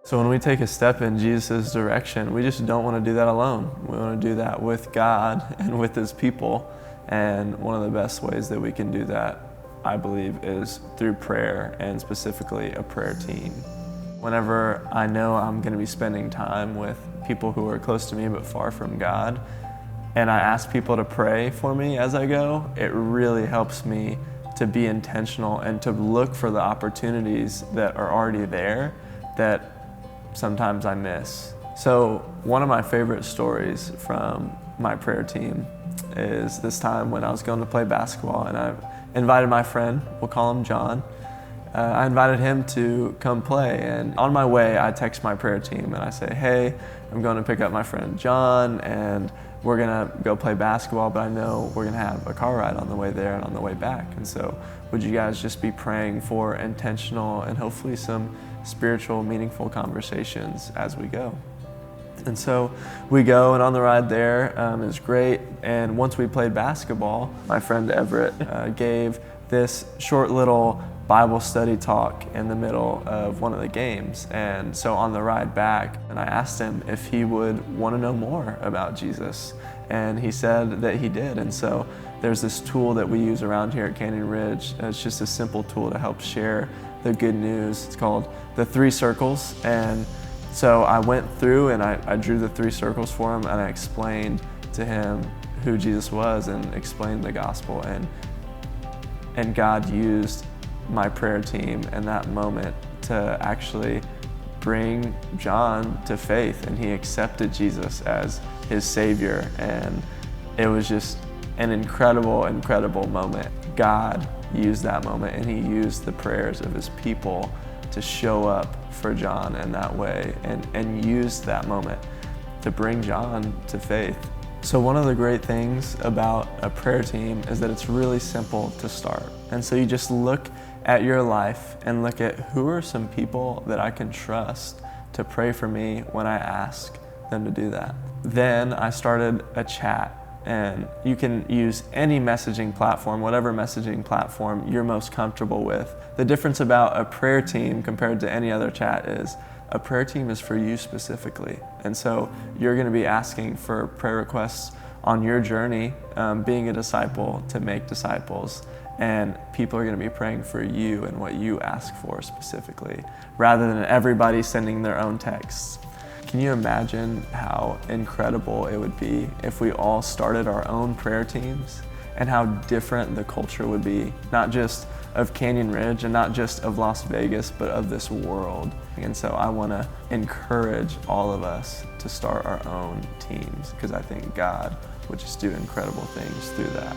So when we take a step in Jesus' direction, we just don't want to do that alone. We want to do that with God and with His people. And one of the best ways that we can do that, I believe, is through prayer, and specifically a prayer team. Whenever I know I'm going to be spending time with people who are close to me but far from God, and I ask people to pray for me as I go, it really helps me to be intentional and to look for the opportunities that are already there that sometimes I miss. So one of my favorite stories from my prayer team is this time when I was going to play basketball, and I invited my friend, we'll call him John. I invited him to come play, and on my way I text my prayer team and I say, hey, I'm going to pick up my friend John and we're gonna go play basketball, but I know we're gonna have a car ride on the way there and on the way back. And so would you guys just be praying for intentional and hopefully some spiritual, meaningful conversations as we go? And so we go, and on the ride there, it was great. And once we played basketball, my friend Everett gave this short little Bible study talk in the middle of one of the games. And so on the ride back, and I asked him if he would want to know more about Jesus. And he said that he did. And so there's this tool that we use around here at Canyon Ridge. It's just a simple tool to help share the good news. It's called the 3 circles. And so I went through and I drew the 3 circles for him, and I explained to him who Jesus was and explained the gospel. And God used my prayer team in that moment to actually bring John to faith, and he accepted Jesus as his Savior. And it was just an incredible, incredible moment. God used that moment, and He used the prayers of His people to show up for John in that way, and used that moment to bring John to faith. So one of the great things about a prayer team is that it's really simple to start. And so you just look at your life and look at who are some people that I can trust to pray for me when I ask them to do that. Then I started a chat, and you can use any messaging platform, whatever messaging platform you're most comfortable with. The difference about a prayer team compared to any other chat is a prayer team is for you specifically. And so you're going to be asking for prayer requests on your journey, being a disciple to make disciples. And people are going to be praying for you and what you ask for specifically, rather than everybody sending their own texts. Can you imagine how incredible it would be if we all started our own prayer teams, and how different the culture would be, not just of Canyon Ridge and not just of Las Vegas, but of this world? And so I want to encourage all of us to start our own teams, because I think God would just do incredible things through that.